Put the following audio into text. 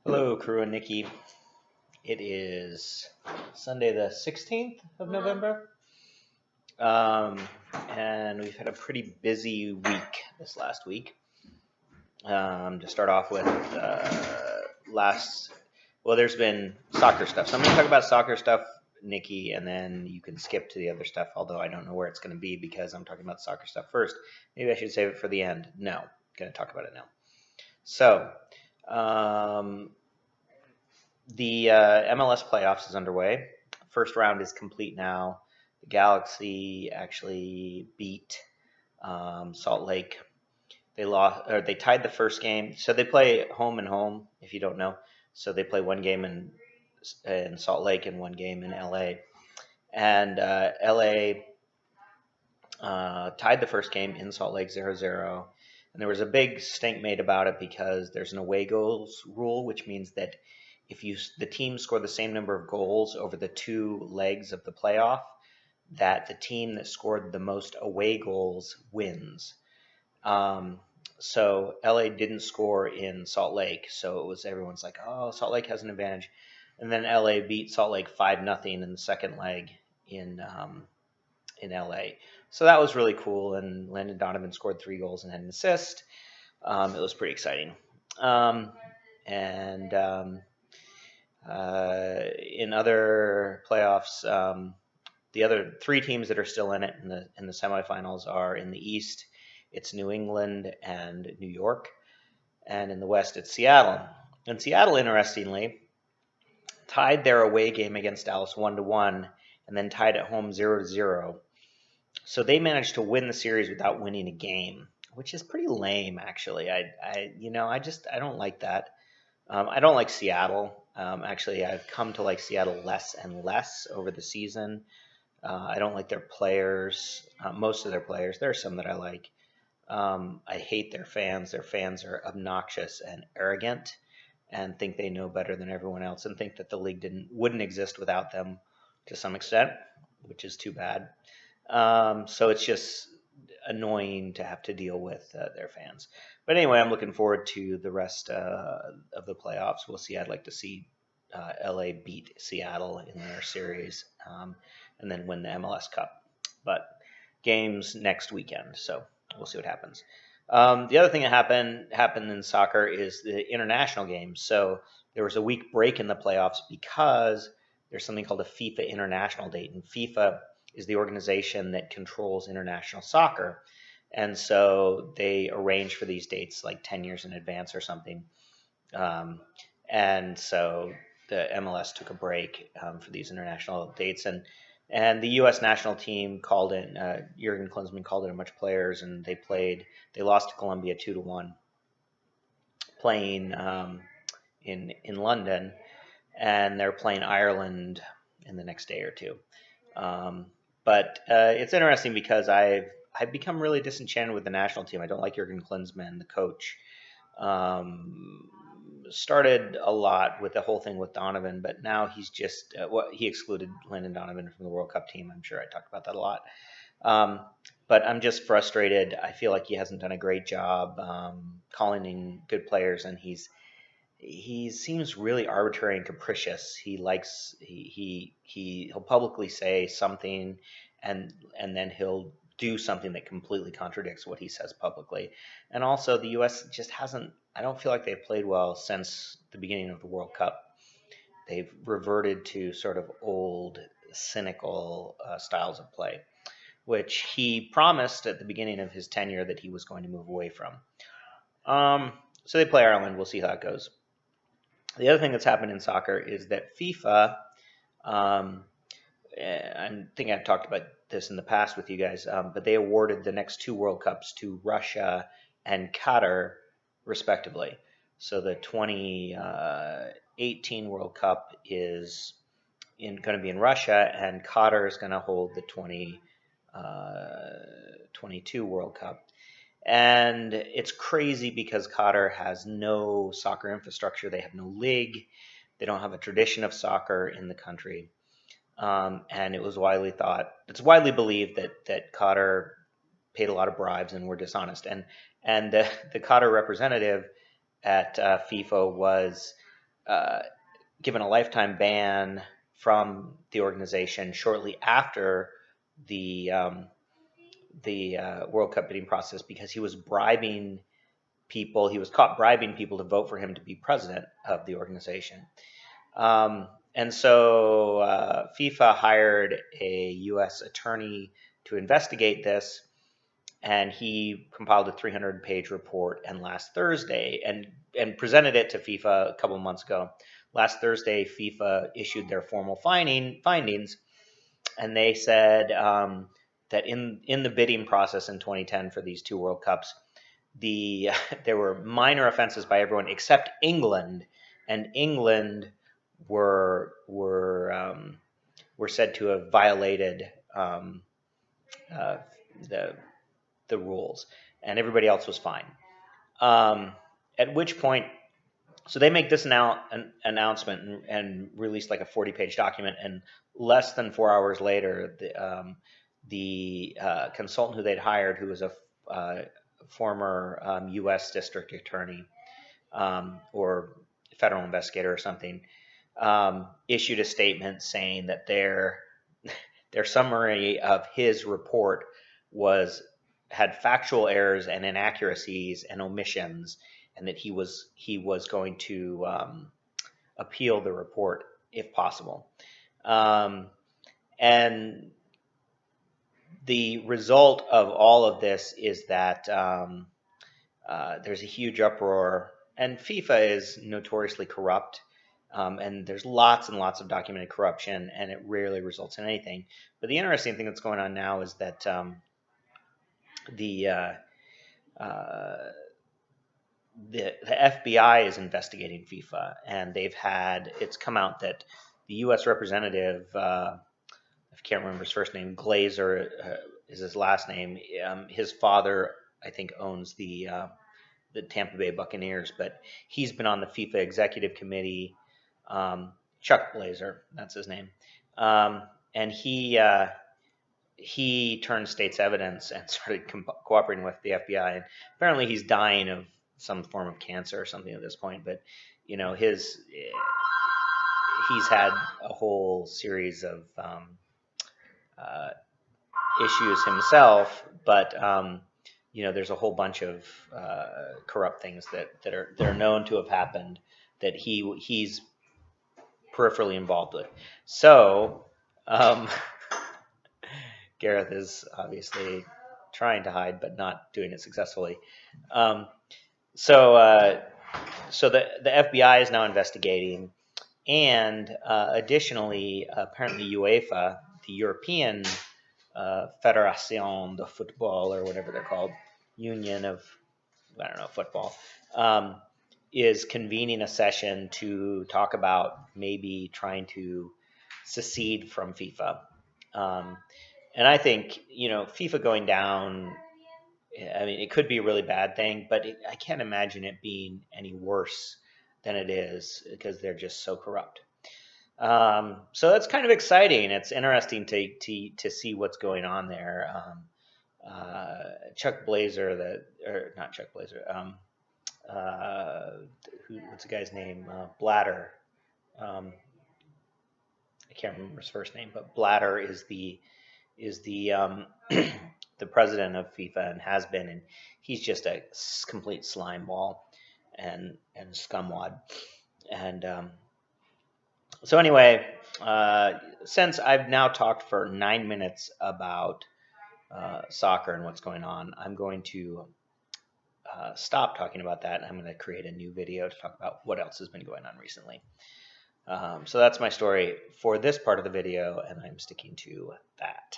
Hello, crew and Nikki. It is Sunday, the 16th of November, um, and we've had a pretty busy week this last week. To start off with, there's been soccer stuff. So I'm going to talk about soccer stuff, Nikki, and then you can skip to the other stuff, although I don't know where it's going to be because I'm talking about soccer stuff first. Maybe I should save it for the end. No, I'm going to talk about it now. So, the MLS playoffs is underway. First round is complete now. The Galaxy actually beat Salt Lake. They tied the first game. So they play home and home, if you don't know. So they play one game in Salt Lake and one game in LA. And LA tied the first game in Salt Lake 0-0. And there was a big stink made about it because there's an away goals rule, which means that if the team score the same number of goals over the two legs of the playoff, that the team that scored the most away goals wins. So LA didn't score in Salt Lake, so everyone's like, oh, Salt Lake has an advantage. And then LA beat Salt Lake 5-0 in the second leg in LA. So that was really cool, and Landon Donovan scored 3 goals and had an assist. It was pretty exciting. In other playoffs, the other 3 teams that are still in it in the semifinals are in the East. It's New England and New York, and in the West it's Seattle. And Seattle, interestingly, tied their away game against Dallas 1-1, and then tied at home 0-0. So they managed to win the series without winning a game, which is pretty lame, actually. I don't like that. I don't like Seattle. Actually, I've come to like Seattle less and less over the season. I don't like their players, most of their players. There are some that I like. I hate their fans. Their fans are obnoxious and arrogant and think they know better than everyone else and think that the league wouldn't exist without them to some extent, which is too bad. So it's just annoying to have to deal with their fans. But anyway, I'm looking forward to the rest of the playoffs. We'll see. I'd like to see LA beat Seattle in their series and then win the MLS Cup. But games next weekend, so we'll see what happens. The other thing that happened in soccer is the international games. So there was a week break in the playoffs because there's something called a FIFA international date, and FIFA is the organization that controls international soccer. And so they arrange for these dates like 10 years in advance or something. And so the MLS took a break for these international dates. And the U.S. national team called in, Jurgen Klinsmann called in a bunch of players, and they lost to Colombia 2-1, playing in London, and they're playing Ireland in the next day or two. But it's interesting because I've become really disenchanted with the national team. I don't like Jurgen Klinsmann, the coach. Started a lot with the whole thing with Donovan, but now he's just he excluded Landon Donovan from the World Cup team. I'm sure I talked about that a lot. But I'm just frustrated. I feel like he hasn't done a great job calling in good players, and he seems really arbitrary and capricious. He'll publicly say something, and then he'll do something that completely contradicts what he says publicly. And also, the U.S. just hasn't. I don't feel like they've played well since the beginning of the World Cup. They've reverted to sort of old, cynical styles of play, which he promised at the beginning of his tenure that he was going to move away from. So they play Ireland. We'll see how it goes. The other thing that's happened in soccer is that FIFA, I think I've talked about this in the past with you guys, but they awarded the next 2 World Cups to Russia and Qatar, respectively. So the 2018 World Cup is going to be in Russia, and Qatar is going to hold the 2022 World Cup. And it's crazy because Qatar has no soccer infrastructure. They have no league. They don't have a tradition of soccer in the country. And it's widely believed that Qatar paid a lot of bribes and were dishonest. And the Qatar representative at FIFA was given a lifetime ban from the organization shortly after the World Cup bidding process because he was bribing people. He was caught bribing people to vote for him to be president of the organization. And so FIFA hired a U.S. attorney to investigate this, and he compiled a 300-page report. And last Thursday, and presented it to FIFA a couple of months ago. Last Thursday, FIFA issued their formal findings, and they said that in the bidding process in 2010 for these two World Cups, there were minor offenses by everyone except England, and England were said to have violated the rules, and everybody else was fine. At which point, so they make this announcement and release like a 40-page document, and less than 4 hours later, the consultant who they'd hired, who was a former U.S. district attorney or federal investigator or something, issued a statement saying that their summary of his report had factual errors and inaccuracies and omissions, and that he was going to appeal the report if possible. And the result of all of this is that there's a huge uproar, and FIFA is notoriously corrupt, and there's lots and lots of documented corruption, and it rarely results in anything. But the interesting thing that's going on now is that the FBI is investigating FIFA, and it's come out that the U.S. representative, I can't remember his first name, Glazer is his last name. His father, I think, owns the Tampa Bay Buccaneers, but he's been on the FIFA executive committee. Chuck Blazer, that's his name, and he turned state's evidence and started cooperating with the FBI. And apparently, he's dying of some form of cancer or something at this point. But he's had a whole series of issues himself, but there's a whole bunch of corrupt things that are known to have happened that he's peripherally involved with. So Gareth is obviously trying to hide, but not doing it successfully. So the FBI is now investigating, and additionally, apparently UEFA, the European Fédération de Football, or whatever they're called, Union of, I don't know, football, is convening a session to talk about maybe trying to secede from FIFA. And I think, FIFA going down, I mean, it could be a really bad thing, but I can't imagine it being any worse than it is because they're just so corrupt. So that's kind of exciting. It's interesting to see what's going on there. Chuck Blazer, not Chuck Blazer, what's the guy's name? Blatter. I can't remember his first name, but Blatter is the the president of FIFA and has been, and he's just a complete slime ball and scumwad. And so anyway, since I've now talked for 9 minutes about soccer and what's going on, I'm going to stop talking about that. I'm going to create a new video to talk about what else has been going on recently. So that's my story for this part of the video, and I'm sticking to that.